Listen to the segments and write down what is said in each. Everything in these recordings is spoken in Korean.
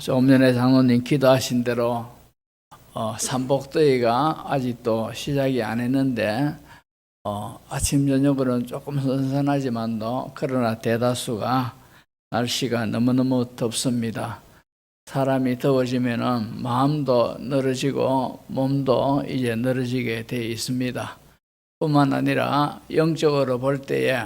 조금 전에 장로님 기도하신 대로 삼복더위가 아직도 시작이 안 했는데 아침 저녁으로는 조금 선선하지만도 그러나 대다수가 날씨가 너무너무 덥습니다. 사람이 더워지면은 마음도 늘어지고 몸도 이제 늘어지게 되어 있습니다. 뿐만 아니라 영적으로 볼 때에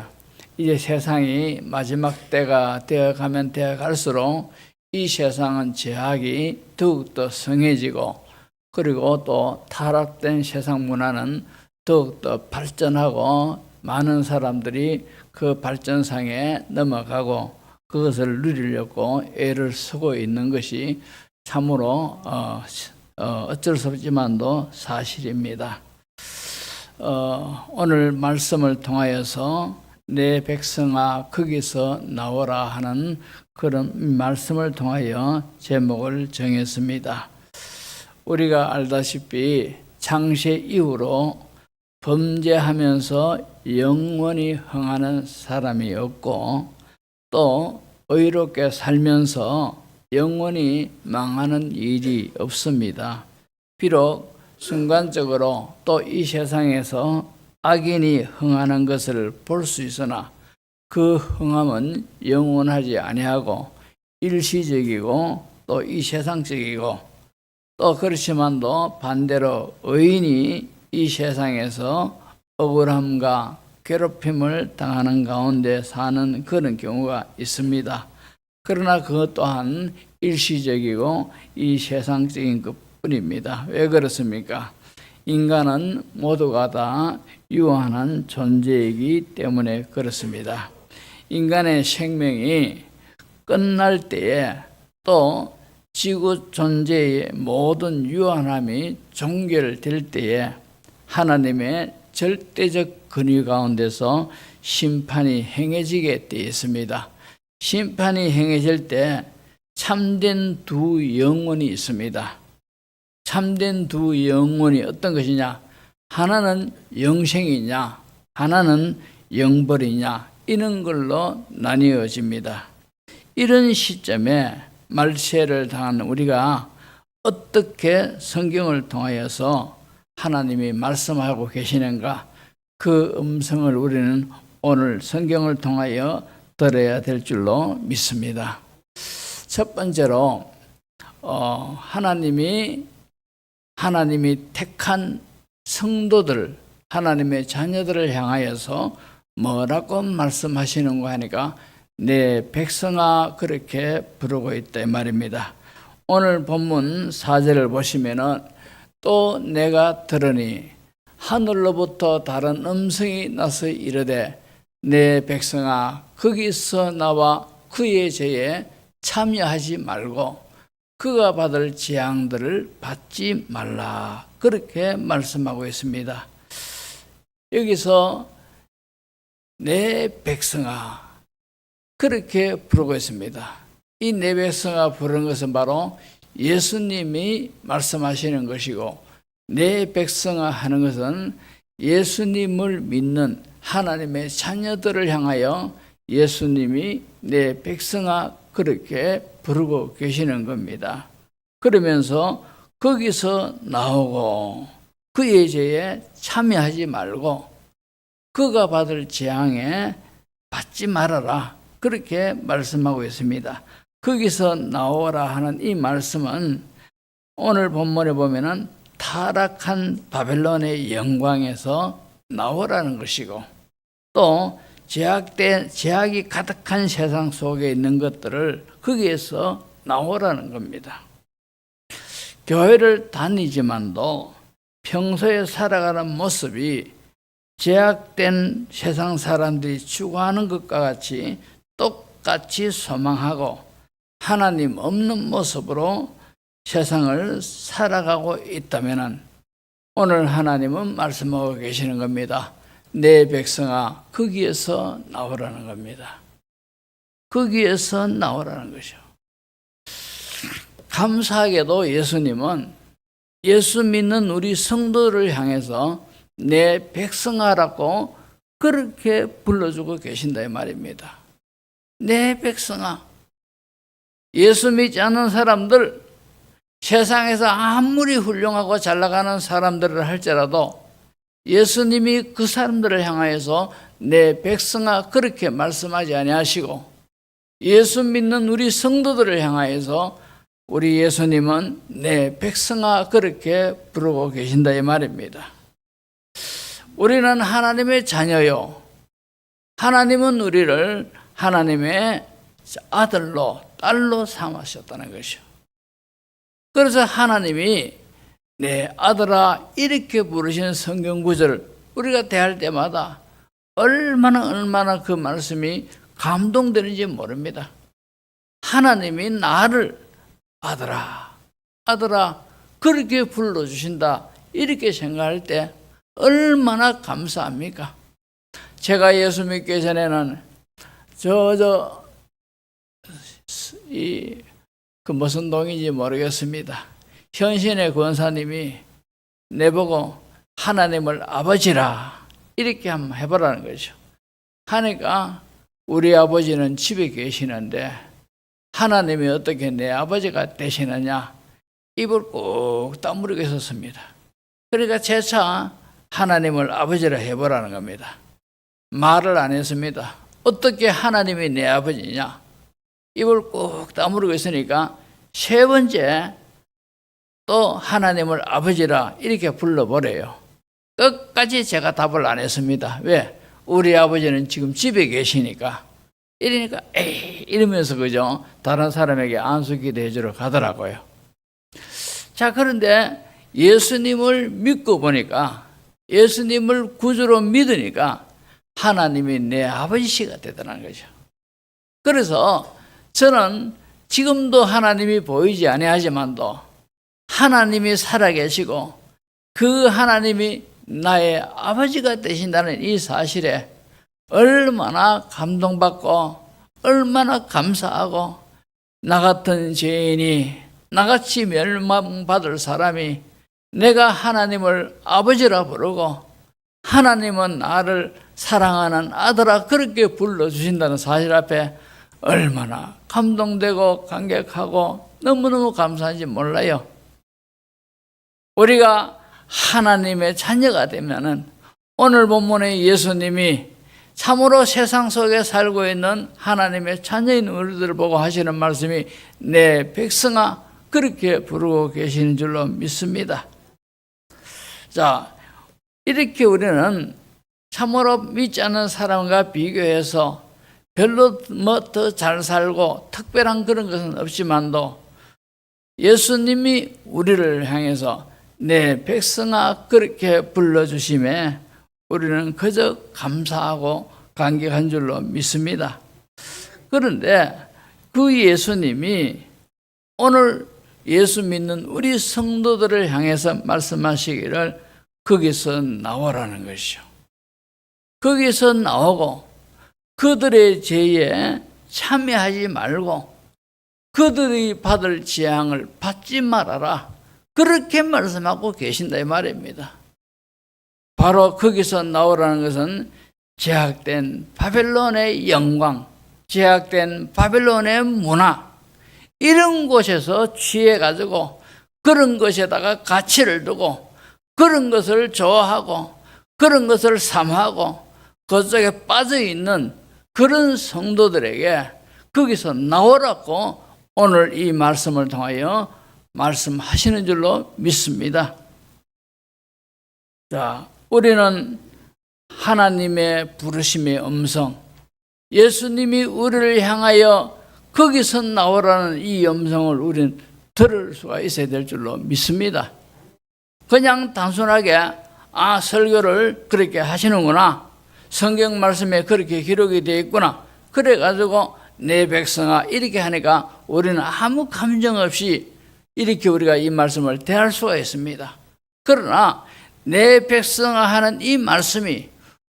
이제 세상이 마지막 때가 되어가면 되어갈수록 이 세상은 죄악이 더욱더 성해지고, 그리고 또 타락된 세상 문화는 더욱더 발전하고 많은 사람들이 그 발전상에 넘어가고 그것을 누리려고 애를 쓰고 있는 것이 참으로 어쩔 수 없지만도 사실입니다. 오늘 말씀을 통하여서 내 백성아 거기서 나오라 하는 그런 말씀을 통하여 제목을 정했습니다. 우리가 알다시피 창세 이후로 범죄하면서 영원히 흥하는 사람이 없고, 또 의롭게 살면서 영원히 망하는 일이 없습니다. 비록 순간적으로 또 이 세상에서 악인이 흥하는 것을 볼 수 있으나 그 흥함은 영원하지 아니하고 일시적이고 또 이 세상적이고, 또 그렇지만도 반대로 의인이 이 세상에서 억울함과 괴롭힘을 당하는 가운데 사는 그런 경우가 있습니다. 그러나 그것 또한 일시적이고 이 세상적인 것뿐입니다. 왜 그렇습니까? 인간은 모두가 다 유한한 존재이기 때문에 그렇습니다. 인간의 생명이 끝날 때에 또 지구 존재의 모든 유한함이 종결될 때에 하나님의 절대적 권위 가운데서 심판이 행해지게 되어 있습니다. 심판이 행해질 때 참된 두 영혼이 있습니다. 참된 두 영혼이 어떤 것이냐? 하나는 영생이냐, 하나는 영벌이냐, 이런 걸로 나뉘어집니다. 이런 시점에 말세를 당한 우리가 어떻게 성경을 통하여서 하나님이 말씀하고 계시는가, 그 음성을 우리는 오늘 성경을 통하여 들어야 될 줄로 믿습니다. 첫 번째로 하나님이 택한 성도들, 하나님의 자녀들을 향하여서 뭐라고 말씀하시는가 하니까 내 백성아 그렇게 부르고 있다 이 말입니다. 오늘 본문 4절을 보시면은 또 내가 들으니 하늘로부터 다른 음성이 나서 이르되 내 백성아 거기서 나와 그의 죄에 참여하지 말고 그가 받을 재앙들을 받지 말라, 그렇게 말씀하고 있습니다. 여기서 내 백성아 그렇게 부르고 있습니다. 이 내 백성아 부르는 것은 바로 예수님이 말씀하시는 것이고, 내 백성아 하는 것은 예수님을 믿는 하나님의 자녀들을 향하여 예수님이 내 백성아 그렇게 부르고 계시는 겁니다. 그러면서 거기서 나오고 그의 죄에 참여하지 말고 그가 받을 재앙에 받지 말아라, 그렇게 말씀하고 있습니다. 거기서 나오라 하는 이 말씀은 오늘 본문에 보면은 타락한 바벨론의 영광에서 나오라는 것이고, 또 죄악이 가득한 세상 속에 있는 것들을 거기에서 나오라는 겁니다. 교회를 다니지만도 평소에 살아가는 모습이 죄악된 세상 사람들이 추구하는 것과 같이 똑같이 소망하고 하나님 없는 모습으로 세상을 살아가고 있다면 오늘 하나님은 말씀하고 계시는 겁니다. 내 백성아 거기에서 나오라는 겁니다. 거기에서 나오라는 거죠. 감사하게도 예수님은 예수 믿는 우리 성도를 향해서 내 백성아라고 그렇게 불러주고 계신다 이 말입니다. 내 백성아, 예수 믿지 않는 사람들, 세상에서 아무리 훌륭하고 잘 나가는 사람들을 할지라도 예수님이 그 사람들을 향하여서 내 백성아 그렇게 말씀하지 아니하시고, 예수 믿는 우리 성도들을 향하여서 우리 예수님은 내 백성아 그렇게 부르고 계신다 이 말입니다. 우리는 하나님의 자녀요, 하나님은 우리를 하나님의 아들로 딸로 삼으셨다는 것이요. 그래서 하나님이 내 아들아 이렇게 부르시는 성경 구절을 우리가 대할 때마다 얼마나 그 말씀이 감동되는지 모릅니다. 하나님이 나를 아들아 그렇게 불러주신다 이렇게 생각할 때 얼마나 감사합니까? 제가 예수 믿기 전에는 그 무슨 동인지 모르겠습니다. 현신의 권사님이 내보고 하나님을 아버지라 이렇게 한번 해보라는 거죠. 하니까 우리 아버지는 집에 계시는데 하나님이 어떻게 내 아버지가 되시느냐, 입을 꼭 다물고 있었습니다. 그러니까 재차 하나님을 아버지라 해보라는 겁니다. 말을 안 했습니다. 어떻게 하나님이 내 아버지냐, 입을 꼭 다물고 있으니까 세 번째 또 하나님을 아버지라 이렇게 불러보래요. 끝까지 제가 답을 안 했습니다. 왜? 우리 아버지는 지금 집에 계시니까. 이러니까 에이 이러면서 그죠, 다른 사람에게 안수기도 해주러 가더라고요. 자, 그런데 예수님을 믿고 보니까, 예수님을 구주로 믿으니까 하나님이 내 아버지가 되더라는 거죠. 그래서 저는 지금도 하나님이 보이지 아니하지만도 하나님이 살아계시고 그 하나님이 나의 아버지가 되신다는 이 사실에 얼마나 감동받고 얼마나 감사하고, 나 같은 죄인이, 나같이 멸망받을 사람이 내가 하나님을 아버지라 부르고 하나님은 나를 사랑하는 아들아 그렇게 불러주신다는 사실 앞에 얼마나 감동되고 감격하고 너무너무 감사한지 몰라요. 우리가 하나님의 자녀가 되면은 오늘 본문의 예수님이 참으로 세상 속에 살고 있는 하나님의 자녀인 우리들을 보고 하시는 말씀이 내 백성아 그렇게 부르고 계시는 줄로 믿습니다. 자, 이렇게 우리는 참으로 믿지 않는 사람과 비교해서 별로 뭐 더 잘 살고 특별한 그런 것은 없지만도 예수님이 우리를 향해서 내 백성아 그렇게 불러주심에 우리는 그저 감사하고 감격한 줄로 믿습니다. 그런데 그 예수님이 오늘 예수 믿는 우리 성도들을 향해서 말씀하시기를 거기서 나오라는 것이죠. 거기서 나오고 그들의 죄에 참여하지 말고 그들이 받을 재앙을 받지 말아라, 그렇게 말씀하고 계신다 이 말입니다. 바로 거기서 나오라는 것은 제약된 바벨론의 영광, 제약된 바벨론의 문화, 이런 곳에서 취해가지고 그런 것에다가 가치를 두고 그런 것을 좋아하고 그런 것을 삼하고 그쪽에 빠져있는 그런 성도들에게 거기서 나오라고 오늘 이 말씀을 통하여 말씀하시는 줄로 믿습니다. 자, 우리는 하나님의 부르심의 음성, 예수님이 우리를 향하여 거기서 나오라는 이 음성을 우리는 들을 수가 있어야 될 줄로 믿습니다. 그냥 단순하게 설교를 그렇게 하시는구나, 성경 말씀에 그렇게 기록이 되어 있구나, 그래가지고 내 백성아 이렇게 하니까 우리는 아무 감정 없이 이렇게 우리가 이 말씀을 대할 수가 있습니다. 그러나 내 백성아 하는 이 말씀이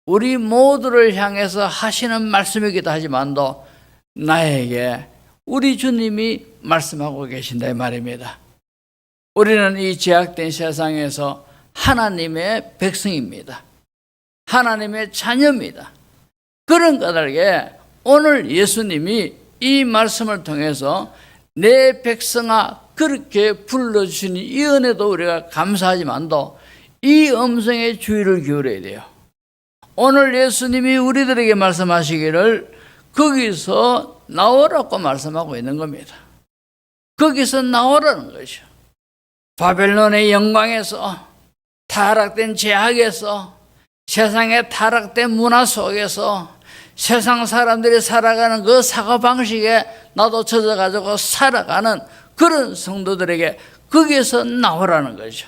우리 모두를 향해서 하시는 말씀이기도 하지만도 나에게 우리 주님이 말씀하고 계신다 이 말입니다. 우리는 이 제약된 세상에서 하나님의 백성입니다. 하나님의 자녀입니다. 그런 까닭에 오늘 예수님이 이 말씀을 통해서 내 백성아 그렇게 불러주시니 이 은혜도 우리가 감사하지만도 이 음성에 주의를 기울여야 돼요. 오늘 예수님이 우리들에게 말씀하시기를 거기서 나오라고 말씀하고 있는 겁니다. 거기서 나오라는 것이죠. 바벨론의 영광에서, 타락된 죄악에서, 세상의 타락된 문화 속에서 세상 사람들이 살아가는 그 사고방식에 나도 젖어가지고 살아가는 그런 성도들에게 거기에서 나오라는 거죠.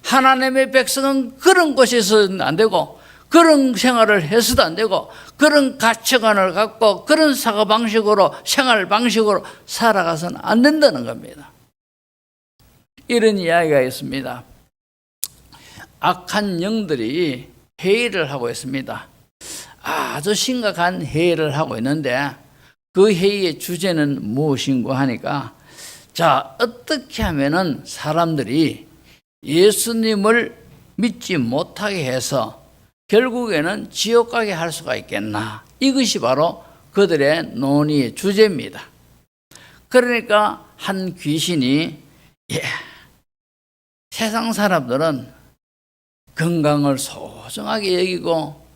하나님의 백성은 그런 곳에서는 안 되고, 그런 생활을 해서도 안 되고, 그런 가치관을 갖고 그런 사고방식으로, 생활 방식으로 살아가서는 안 된다는 겁니다. 이런 이야기가 있습니다. 악한 영들이 회의를 하고 있습니다. 아주 심각한 회의를 하고 있는데 그 회의의 주제는 무엇인고 하니까, 자, 어떻게 하면은 사람들이 예수님을 믿지 못하게 해서 결국에는 지옥 가게 할 수가 있겠나, 이것이 바로 그들의 논의의 주제입니다. 그러니까 한 귀신이, 세상 사람들은 건강을 소중하게 여기고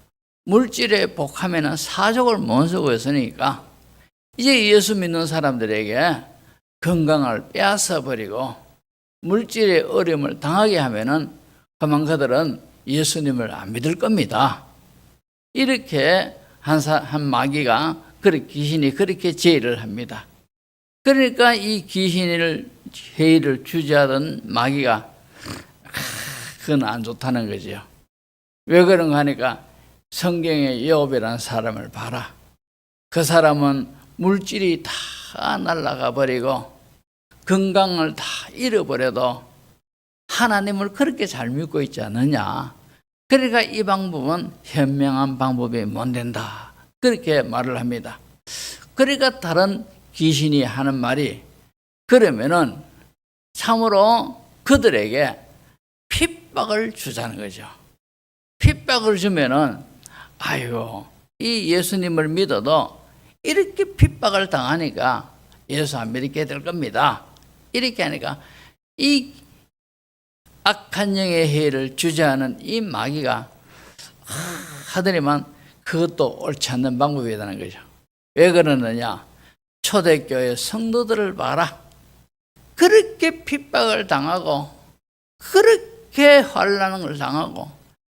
물질에 복하면 사족을 못 쓰고 있으니까 이제 예수 믿는 사람들에게 건강을 빼앗아 버리고 물질의 어려움을 당하게 하면은 그만 그들은 예수님을 안 믿을 겁니다. 이렇게 한 마귀가, 귀신이 그렇게 제의를 합니다. 그러니까 이 귀신을 회의를 주재하던 마귀가 그건 안 좋다는 거죠. 왜 그런가 하니까 성경의 욥이라는 사람을 봐라. 그 사람은 물질이 다 날아가 버리고 건강을 다 잃어버려도 하나님을 그렇게 잘 믿고 있지 않느냐. 그러니까 이 방법은 현명한 방법이 못 된다, 그렇게 말을 합니다. 그러니까 다른 귀신이 하는 말이, 그러면은 참으로 그들에게 핍박을 주자는 거죠. 핍박을 주면은, 아유, 이 예수님을 믿어도 이렇게 핍박을 당하니까 예수 안 믿게 될 겁니다. 이렇게 하니까 이 악한 영의 해를 주재하는 이 마귀가 하더니만 그것도 옳지 않는 방법이라는 거죠. 왜 그러느냐? 초대교회 성도들을 봐라. 그렇게 핍박을 당하고 그렇게 환난을 당하고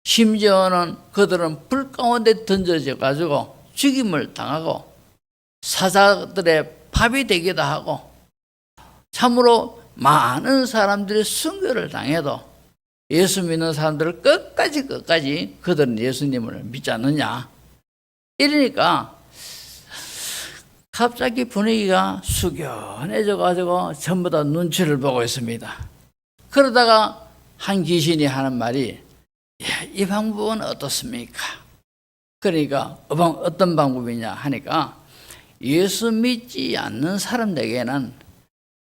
심지어는 그들은 불 가운데 던져져 가지고 죽임을 당하고 사자들의 밥이 되기도 하고 참으로 많은 사람들이 순교를 당해도 예수 믿는 사람들을 끝까지 그들은 예수님을 믿지 않느냐. 이러니까 갑자기 분위기가 숙연해져 가지고 전부 다 눈치를 보고 있습니다. 그러다가 한 귀신이 하는 말이, 이 방법은 어떻습니까? 그러니까 어떤 방법이냐 하니까, 예수 믿지 않는 사람들에게는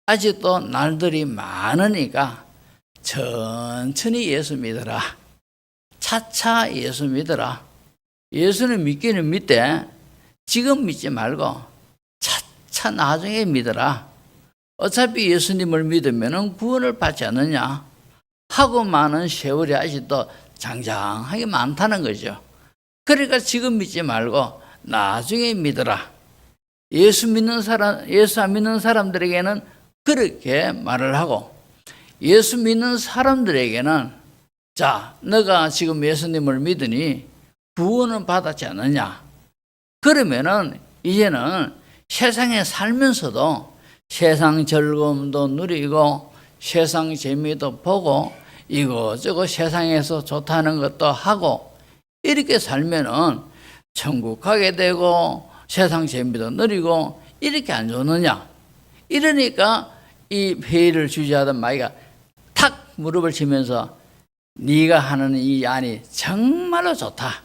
아직도 날들이 많으니까 천천히 예수 믿어라. 차차 예수 믿어라. 예수는 믿기는 믿되 지금 믿지 말고 차차 나중에 믿어라. 어차피 예수님을 믿으면 구원을 받지 않느냐 하고 많은 세월이 아직도 장장하게 많다는 거죠. 그러니까 지금 믿지 말고 나중에 믿어라. 예수 안 믿는 사람들에게는 그렇게 말을 하고, 예수 믿는 사람들에게는, 자, 너가 지금 예수님을 믿으니 구원은 받았지 않느냐? 그러면은 이제는 세상에 살면서도 세상 즐거움도 누리고 세상 재미도 보고 이거저거 세상에서 좋다는 것도 하고 이렇게 살면은 천국 가게 되고 세상 재미도 누리고 이렇게 안 좋느냐? 이러니까 이 회의를 주재하던 마귀가 탁 무릎을 치면서 네가 하는 이 안이 정말로 좋다.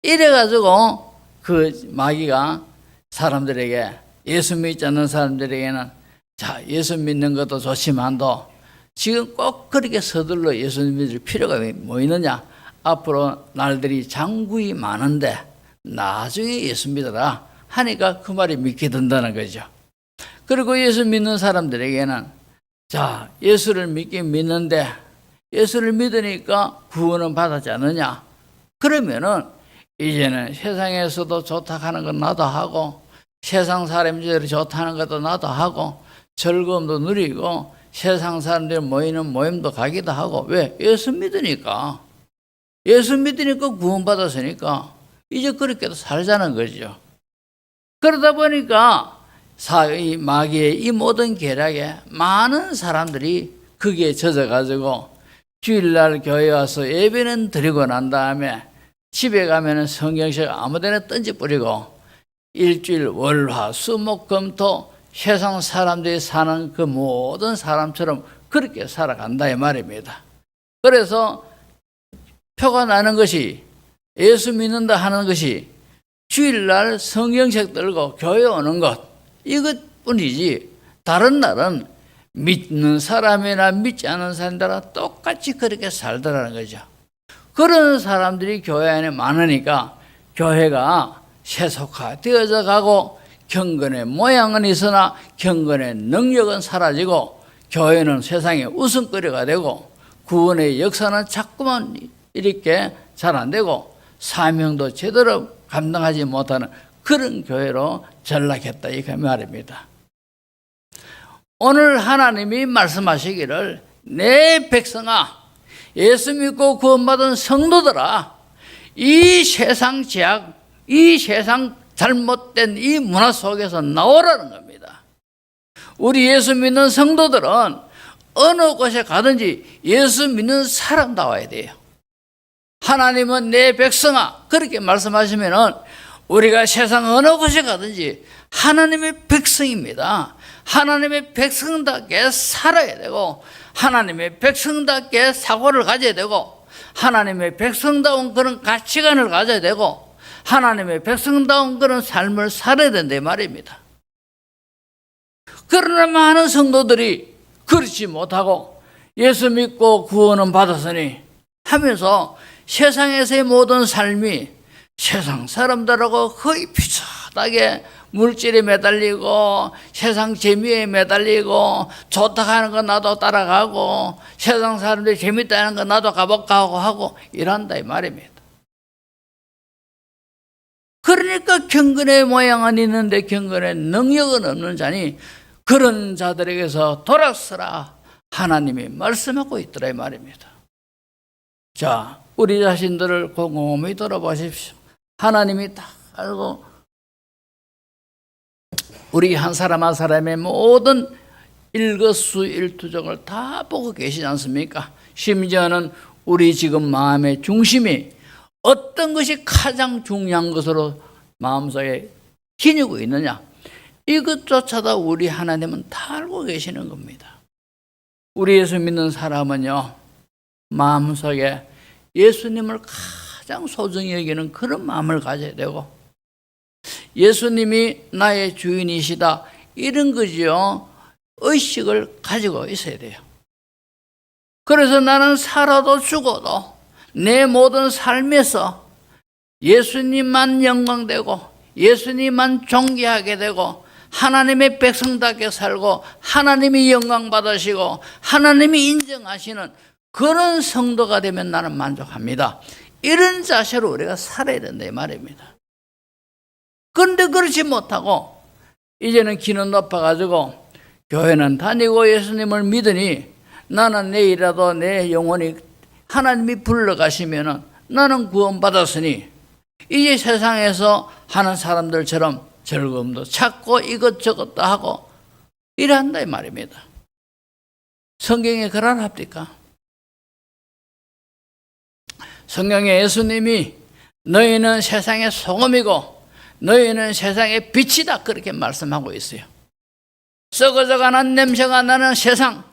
이래가지고 그 마귀가 사람들에게, 예수 믿지 않는 사람들에게는, 자, 예수 믿는 것도 좋지만도 지금 꼭 그렇게 서둘러 예수 믿을 필요가 뭐 있느냐? 앞으로 날들이 장구히 많은데 나중에 예수 믿어라 하니까 그 말이 믿게 된다는 거죠. 그리고 예수 믿는 사람들에게는 자, 예수를 믿긴 믿는데 예수를 믿으니까 구원은 받았지 않느냐? 그러면은 이제는 세상에서도 좋다 하는 건 나도 하고 세상 사람들이 좋다는 것도 나도 하고 즐거움도 누리고 세상 사람들 모이는 모임도 가기도 하고 왜? 예수 믿으니까. 예수 믿으니까 구원받았으니까 이제 그렇게도 살자는 거죠. 그러다 보니까 이 마귀의 이 모든 계략에 많은 사람들이 거기에 젖어가지고 주일날 교회 와서 예배는 드리고 난 다음에 집에 가면은 성경책 아무데나 던지 뿌리고 일주일 월화 수목금토 세상 사람들이 사는 그 모든 사람처럼 그렇게 살아간다 이 말입니다. 그래서 표가 나는 것이 예수 믿는다 하는 것이 주일날 성경책 들고 교회 오는 것 이것뿐이지 다른 날은 믿는 사람이나 믿지 않는 사람들과 똑같이 그렇게 살더라는 거죠. 그런 사람들이 교회 안에 많으니까 교회가 세속화되어져 가고 경건의 모양은 있으나 경건의 능력은 사라지고 교회는 세상의 웃음거리가 되고 구원의 역사는 자꾸만 이렇게 잘 안 되고 사명도 제대로 감당하지 못하는 그런 교회로 전락했다 이 말입니다. 오늘 하나님이 말씀하시기를 내 백성아 예수 믿고 구원받은 성도들아 이 세상 죄악 이 세상 잘못된 이 문화 속에서 나오라는 겁니다. 우리 예수 믿는 성도들은 어느 곳에 가든지 예수 믿는 사람다워야 돼요. 하나님은 내 백성아 그렇게 말씀하시면은 우리가 세상 어느 곳에 가든지 하나님의 백성입니다. 하나님의 백성답게 살아야 되고 하나님의 백성답게 사고를 가져야 되고 하나님의 백성다운 그런 가치관을 가져야 되고 하나님의 백성다운 그런 삶을 살아야 된다 이 말입니다. 그러나 많은 성도들이 그렇지 못하고 예수 믿고 구원은 받았으니 하면서 세상에서의 모든 삶이 세상 사람들하고 거의 비슷하게 물질에 매달리고 세상 재미에 매달리고 좋다 하는 거 나도 따라가고 세상 사람들이 재밌다는 거 나도 가볼까 하고 이런다 이 말입니다. 그러니까 경건의 모양은 있는데 경건의 능력은 없는 자니 그런 자들에게서 돌아서라 하나님이 말씀하고 있더라 이 말입니다. 자, 우리 자신들을 곰곰이 돌아보십시오. 하나님이 다 알고 우리 한 사람 한 사람의 모든 일거수일투족을 다 보고 계시지 않습니까? 심지어는 우리 지금 마음의 중심이 어떤 것이 가장 중요한 것으로 마음속에 기니고 있느냐 이것조차도 우리 하나님은 다 알고 계시는 겁니다. 우리 예수 믿는 사람은요 마음속에 예수님을 가장 소중히 여기는 그런 마음을 가져야 되고 예수님이 나의 주인이시다 이런 거지요 의식을 가지고 있어야 돼요. 그래서 나는 살아도 죽어도 내 모든 삶에서 예수님만 영광되고 예수님만 존귀하게 되고 하나님의 백성답게 살고 하나님이 영광 받으시고 하나님이 인정하시는 그런 성도가 되면 나는 만족합니다. 이런 자세로 우리가 살아야 된다 이 말입니다. 그런데 그렇지 못하고 이제는 기는 높아가지고 교회는 다니고 예수님을 믿으니 나는 내일이라도 내 영혼이 하나님이 불러가시면은 나는 구원받았으니 이제 세상에서 하는 사람들처럼 즐거움도 찾고 이것저것 하고 이래한다 이 말입니다. 성경에 그러합니까? 성경에 예수님이 너희는 세상의 소금이고 너희는 세상의 빛이다 그렇게 말씀하고 있어요. 썩어져가는 냄새가 나는 세상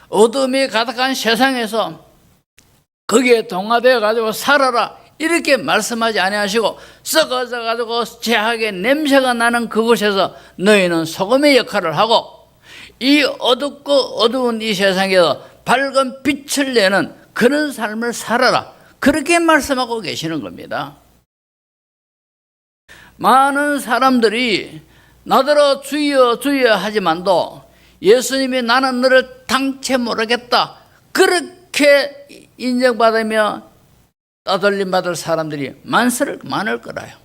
어둠이 가득한 세상에서 거기에 동화되어 가지고 살아라 이렇게 말씀하지 아니하시고 썩어져 가지고 죄악의 냄새가 나는 그곳에서 너희는 소금의 역할을 하고 이 어둡고 어두운 이 세상에서 밝은 빛을 내는 그런 삶을 살아라 그렇게 말씀하고 계시는 겁니다. 많은 사람들이 나더러 주여 주여 하지만도 예수님이 나는 너를 당체 모르겠다 그렇게 인정받으며 따돌림 받을 사람들이 많을 거라요.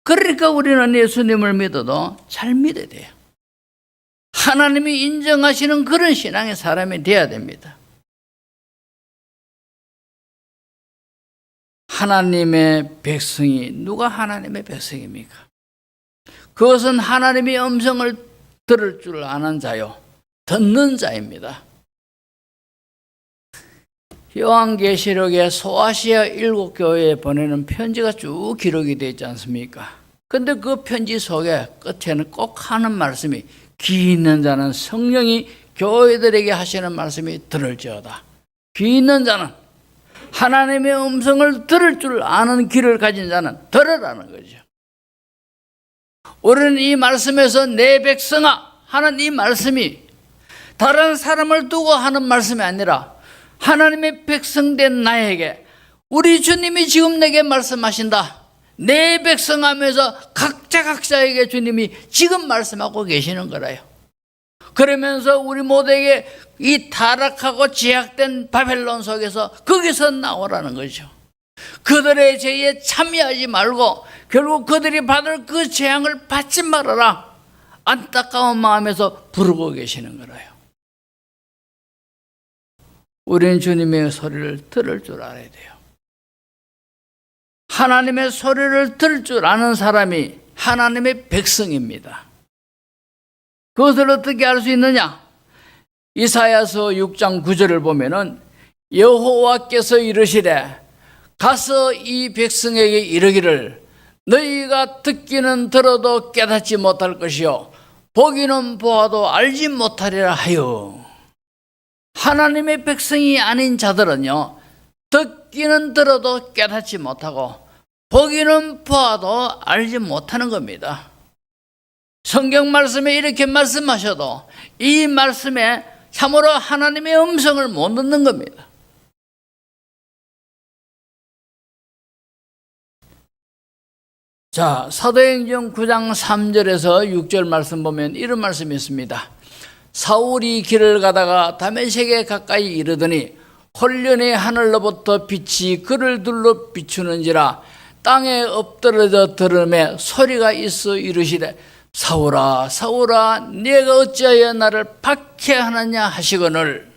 그러니까 우리는 예수님을 믿어도 잘 믿어야 돼요. 하나님이 인정하시는 그런 신앙의 사람이 되어야 됩니다. 하나님의 백성이 누가 하나님의 백성입니까? 그것은 하나님의 음성을 들을 줄 아는 자요, 듣는 자입니다. 요한계시록에 소아시아 7교회에 보내는 편지가 쭉 기록이 되어 있지 않습니까? 근데 그 편지 속에 끝에는 꼭 하는 말씀이 귀 있는 자는 성령이 교회들에게 하시는 말씀이 들을지어다. 귀 있는 자는 하나님의 음성을 들을 줄 아는 귀를 가진 자는 들으라는 거죠. 우리는 이 말씀에서 내 백성아 하는 이 말씀이 다른 사람을 두고 하는 말씀이 아니라 하나님의 백성된 나에게 우리 주님이 지금 내게 말씀하신다. 내 백성하면서 각자에게 주님이 지금 말씀하고 계시는 거라요. 그러면서 우리 모두에게 이 타락하고 제약된 바벨론 속에서 거기서 나오라는 거죠. 그들의 죄에 참여하지 말고 결국 그들이 받을 그 재앙을 받지 말아라. 안타까운 마음에서 부르고 계시는 거라요. 우리는 주님의 소리를 들을 줄 알아야 돼요. 하나님의 소리를 들을 줄 아는 사람이 하나님의 백성입니다. 그것을 어떻게 알 수 있느냐? 이사야서 6장 9절을 보면은 여호와께서 이르시되 가서 이 백성에게 이르기를 너희가 듣기는 들어도 깨닫지 못할 것이요 보기는 보아도 알지 못하리라 하여. 하나님의 백성이 아닌 자들은요, 듣기는 들어도 깨닫지 못하고 보기는 보아도 알지 못하는 겁니다. 성경 말씀에 이렇게 말씀하셔도 이 말씀에 참으로 하나님의 음성을 못 듣는 겁니다. 자, 사도행전 9장 3절에서 6절 말씀 보면 이런 말씀이 있습니다. 사울이 길을 가다가 다메섹에 가까이 이르더니 홀련히 하늘로부터 빛이 그를 둘러 비추는지라 땅에 엎드러져 들음에 소리가 있어 이르시되 사울아 사울아 네가 어찌하여 나를 박해하느냐 하시거늘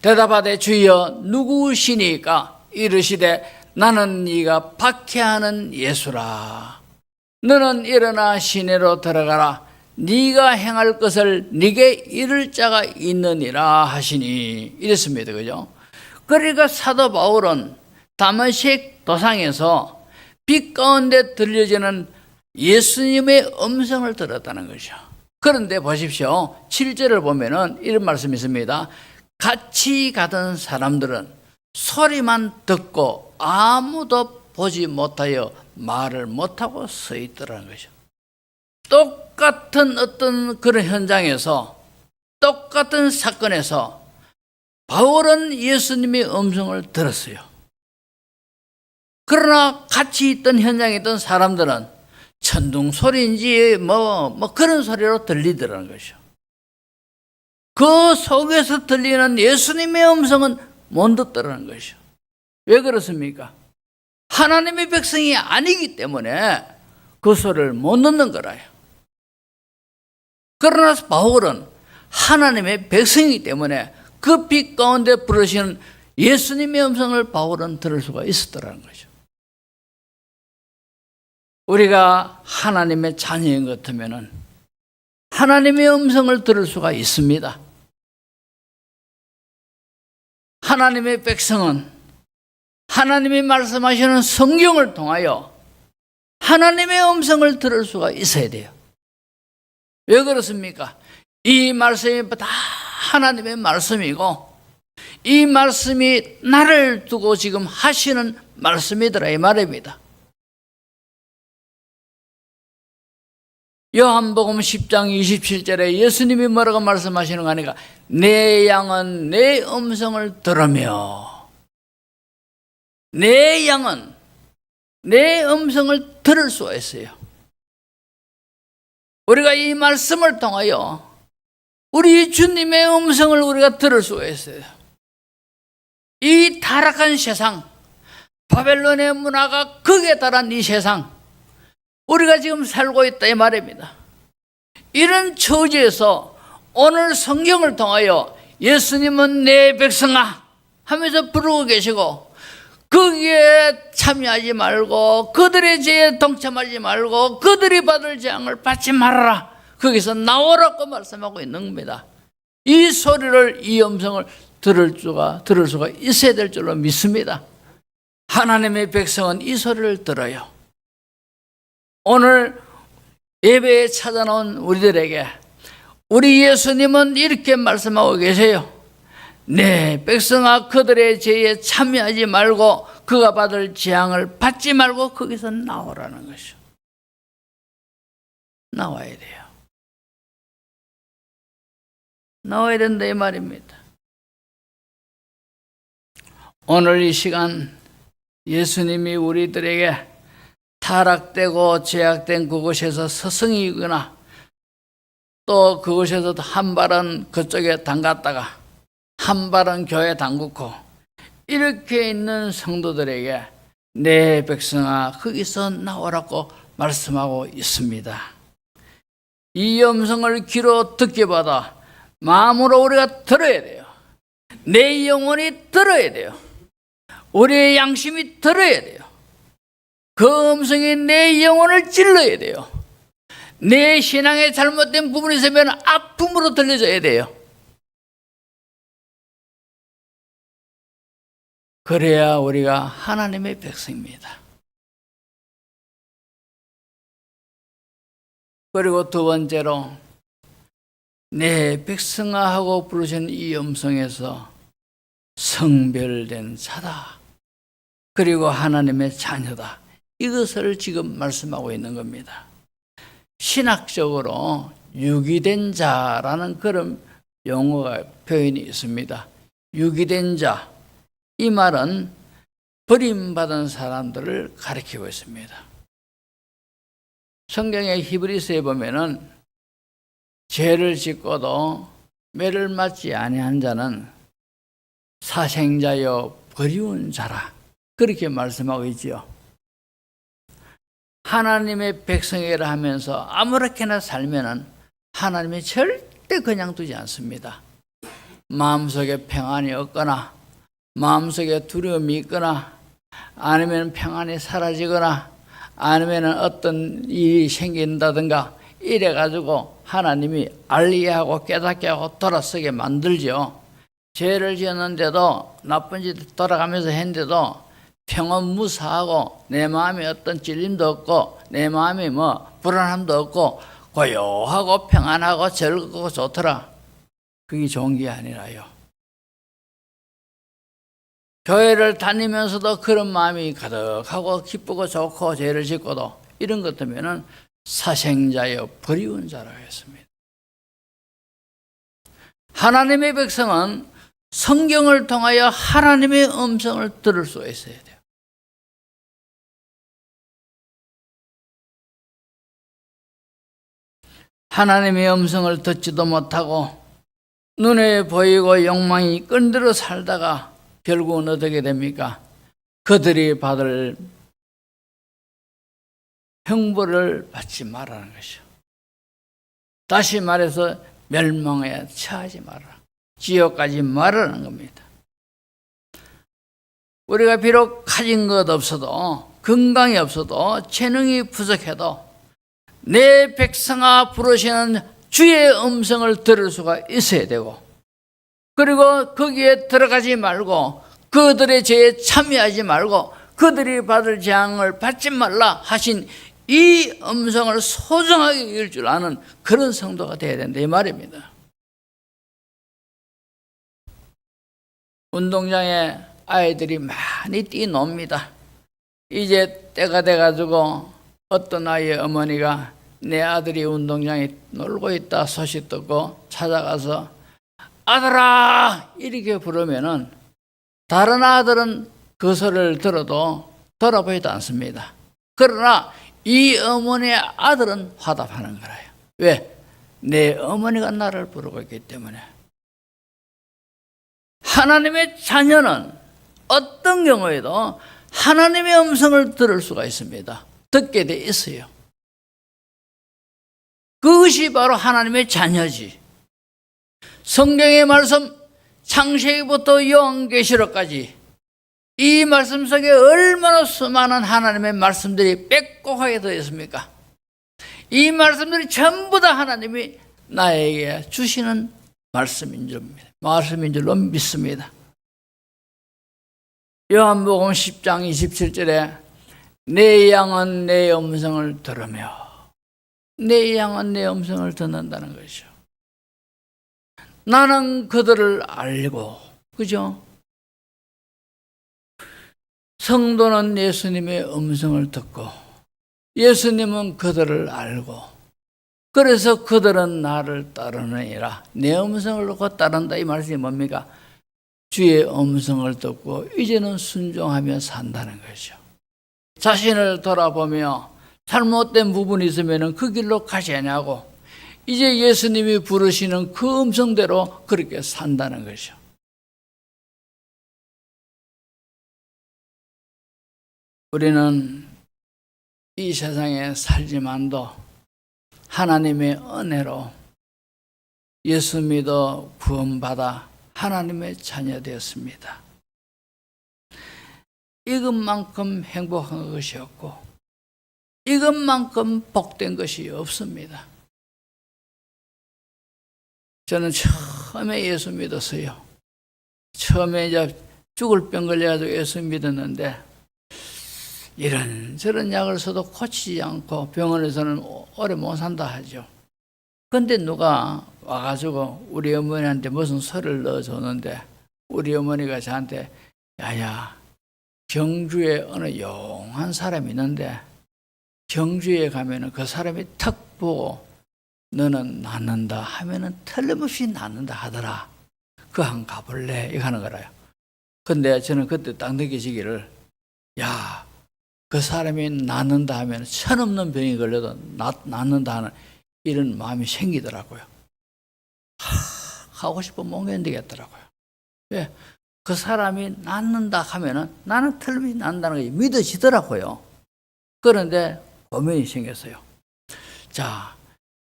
대답하되 주여 누구시니까 이르시되 나는 네가 박해하는 예수라. 너는 일어나 시내로 들어가라. 네가 행할 것을 네게 이를 자가 있느니라 하시니 이랬습니다. 그죠? 그러니까 사도 바울은 다메섹 도상에서 빛 가운데 들려지는 예수님의 음성을 들었다는 거죠. 그런데 보십시오. 7절을 보면은 이런 말씀이 있습니다. 같이 가던 사람들은 소리만 듣고 아무도 보지 못하여 말을 못하고 서 있더라는 거죠. 똑같은 어떤 그런 현장에서 똑같은 사건에서 바울은 예수님의 음성을 들었어요. 그러나 같이 있던 현장에 있던 사람들은 천둥 소리인지 뭐 그런 소리로 들리더라는 거죠. 그 속에서 들리는 예수님의 음성은 못 듣더라는 거죠. 왜 그렇습니까? 하나님의 백성이 아니기 때문에 그 소리를 못 듣는 거라요. 그러나 바울은 하나님의 백성이기 때문에 그 빛 가운데 부르시는 예수님의 음성을 바울은 들을 수가 있었더라는 거죠. 우리가 하나님의 자녀인 것 같으면 하나님의 음성을 들을 수가 있습니다. 하나님의 백성은 하나님이 말씀하시는 성경을 통하여 하나님의 음성을 들을 수가 있어야 돼요. 왜 그렇습니까? 이 말씀이 다 하나님의 말씀이고 이 말씀이 나를 두고 지금 하시는 말씀이더라 이 말입니다. 요한복음 10장 27절에 예수님이 뭐라고 말씀하시는 거 아니까 내 양은 내 음성을 들으며 내 양은 내 음성을 들을 수가 있어요. 우리가 이 말씀을 통하여 우리 주님의 음성을 우리가 들을 수가 있어요. 이 타락한 세상, 바벨론의 문화가 극에 달한 이 세상, 우리가 지금 살고 있다 이 말입니다. 이런 처지에서 오늘 성경을 통하여 예수님은 내 백성아 하면서 부르고 계시고, 거기에 참여하지 말고 그들의 죄에 동참하지 말고 그들이 받을 재앙을 받지 말아라, 거기서 나오라고 말씀하고 있는 겁니다. 이 소리를, 이 음성을 들을 수가 있어야 될 줄로 믿습니다. 하나님의 백성은 이 소리를 들어요. 오늘 예배에 찾아놓은 우리들에게 우리 예수님은 이렇게 말씀하고 계세요. 내 백성아 그들의 죄에 참여하지 말고 그가 받을 재앙을 받지 말고 거기서 나오라는 것이죠. 나와야 돼요. 나와야 된다 이 말입니다. 오늘 이 시간 예수님이 우리들에게 타락되고 죄악된 그곳에서 스승이거나 또 그곳에서 한 발은 그쪽에 담갔다가 한 발은 교회 담그고 이렇게 있는 성도들에게 내 백성아 거기서 나오라고 말씀하고 있습니다. 이 음성을 귀로 듣게 받아 마음으로 우리가 들어야 돼요. 내 영혼이 들어야 돼요. 우리의 양심이 들어야 돼요. 그 음성이 내 영혼을 찔러야 돼요. 내 신앙에 잘못된 부분이 있으면 아픔으로 들려져야 돼요. 그래야 우리가 하나님의 백성입니다. 그리고 두 번째로 내 백성아 하고 부르신 이 음성에서 성별된 자다, 그리고 하나님의 자녀다, 이것을 지금 말씀하고 있는 겁니다. 신학적으로 유기된 자라는 그런 용어가 표현이 있습니다. 유기된 자, 이 말은 버림받은 사람들을 가리키고 있습니다. 성경의 히브리서에 보면은 죄를 짓고도 매를 맞지 아니한 자는 사생자여 버리운 자라, 그렇게 말씀하고 있지요. 하나님의 백성이라 하면서 아무렇게나 살면은 하나님이 절대 그냥 두지 않습니다. 마음속에 평안이 없거나 마음속에 두려움이 있거나 아니면 평안이 사라지거나 아니면 어떤 일이 생긴다든가 이래가지고 하나님이 알게 하고 깨닫게 하고 돌아서게 만들죠. 죄를 지었는데도 나쁜 짓 돌아가면서 했는데도 평온무사하고 내 마음에 어떤 찔림도 없고 내 마음에 불안함도 없고 고요하고 평안하고 즐겁고 좋더라. 그게 좋은 게 아니라요. 교회를 다니면서도 그런 마음이 가득하고 기쁘고 좋고 죄를 짓고도 이런 것 때문에는 사생자여 버리운 자라고 했습니다. 하나님의 백성은 성경을 통하여 하나님의 음성을 들을 수 있어야 돼요. 하나님의 음성을 듣지도 못하고 눈에 보이고 욕망이 끈들어 살다가 결국은 어떻게 됩니까? 그들이 받을 형벌을 받지 말라는 것이죠. 다시 말해서 멸망에 처하지 말아라. 지옥 가지 말라는 겁니다. 우리가 비록 가진 것 없어도 건강이 없어도 재능이 부족해도 내 백성아 부르시는 주의 음성을 들을 수가 있어야 되고, 그리고 거기에 들어가지 말고 그들의 죄에 참여하지 말고 그들이 받을 재앙을 받지 말라 하신 이 음성을 소중하게 여길 줄 아는 그런 성도가 되어야 된다 이 말입니다. 운동장에 아이들이 많이 뛰놉니다. 이제 때가 돼가지고 어떤 아이의 어머니가 내 아들이 운동장에 놀고 있다 소식 듣고 찾아가서 아들아 이렇게 부르면은 다른 아들은 그 소리를 들어도 돌아보지도 않습니다. 그러나 이 어머니의 아들은 화답하는 거예요. 왜? 내 어머니가 나를 부르고 있기 때문에. 하나님의 자녀는 어떤 경우에도 하나님의 음성을 들을 수가 있습니다. 듣게 돼 있어요. 그것이 바로 하나님의 자녀지. 성경의 말씀 창세기부터 요한계시록까지 이 말씀 속에 얼마나 수많은 하나님의 말씀들이 빽빽하게 되어 있습니까? 이 말씀들이 전부 다 하나님이 나에게 주시는 말씀인 줄로 믿습니다. 요한복음 10장 27절에 내 양은 내 음성을 들으며, 내 양은 내 음성을 듣는다는 것이죠. 나는 그들을 알고, 그죠? 성도는 예수님의 음성을 듣고 예수님은 그들을 알고, 그래서 그들은 나를 따르느니라. 내 음성을 놓고 따른다, 이 말씀이 뭡니까? 주의 음성을 듣고 이제는 순종하며 산다는 것이죠. 자신을 돌아보며 잘못된 부분이 있으면 그 길로 가지 아니하고 이제 예수님이 부르시는 그 음성대로 그렇게 산다는 것이죠. 우리는 이 세상에 살지만도 하나님의 은혜로 예수 믿어 구원받아 하나님의 자녀 되었습니다. 이것만큼 행복한 것이 없고 이것만큼 복된 것이 없습니다. 저는 처음에 예수 믿었어요. 처음에 이제 죽을 병 걸려가지고 예수 믿었는데 이런저런 약을 써도 고치지 않고 병원에서는 오래 못 산다 하죠. 근데 누가 와가지고 우리 어머니한테 무슨 설을 넣어줬는데 우리 어머니가 저한테 야야, 경주에 어느 용한 사람이 있는데 경주에 가면은 그 사람이 턱 보고 너는 낫는다 하면은 틀림없이 낫는다 하더라. 그거 한번 가볼래? 이거 하는 거라요. 근데 저는 그때 딱 느끼시기를, 야, 그 사람이 낫는다 하면 천없는 병이 걸려도 낫는다 하는 이런 마음이 생기더라고요. 하고 싶으면 못 견디겠더라고요. 왜? 그 사람이 낫는다 하면은 나는 틀림없이 낫는다는 게 믿어지더라고요. 그런데 고민이 생겼어요. 자,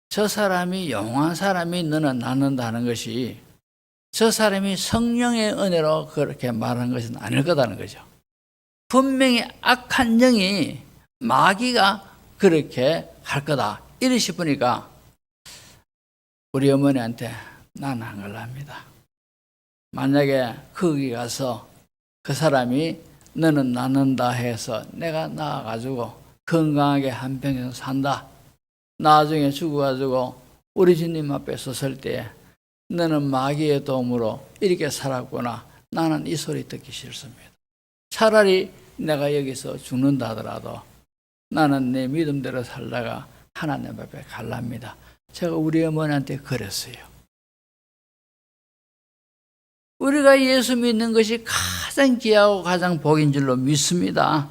저 사람이 영원한 사람이 너는 낫는다 하는 것이 저 사람이 성령의 은혜로 그렇게 말하는 것은 아닐 거다는 거죠. 분명히 악한 영이 마귀가 그렇게 할 거다 이래 싶으니까 우리 어머니한테 나는 안 갈랍니다. 만약에 거기 가서 그 사람이 너는 낫는다 해서 내가 나아가지고 건강하게 한평생 산다, 나중에 죽어가지고 우리 주님 앞에 섰을 때 너는 마귀의 도움으로 이렇게 살았구나, 나는 이 소리 듣기 싫습니다. 차라리 내가 여기서 죽는다 하더라도 나는 내 믿음대로 살다가 하나님 앞에 갈랍니다. 제가 우리 어머니한테 그랬어요. 우리가 예수 믿는 것이 가장 귀하고 가장 복인 줄로 믿습니다.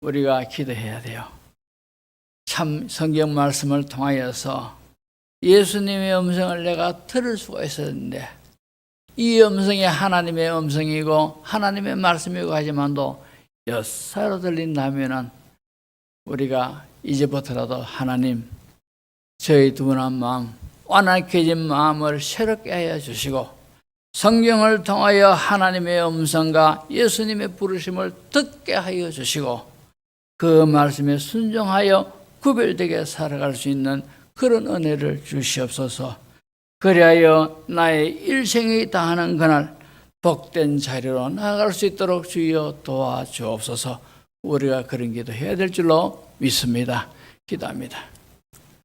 우리가 기도해야 돼요. 참 성경 말씀을 통하여서 예수님의 음성을 내가 들을 수가 있었는데 이 음성이 하나님의 음성이고 하나님의 말씀이고 하지만도 엿사로 들린다면은 우리가 이제부터라도 하나님, 저희 둔한 마음, 완악해진 마음을 새롭게 하여 주시고 성경을 통하여 하나님의 음성과 예수님의 부르심을 듣게 하여 주시고 그 말씀에 순종하여 구별되게 살아갈 수 있는 그런 은혜를 주시옵소서. 그리하여 나의 일생이 다하는 그날 복된 자리로 나아갈 수 있도록 주여 도와주옵소서. 우리가 그런 기도해야 될 줄로 믿습니다. 기도합니다.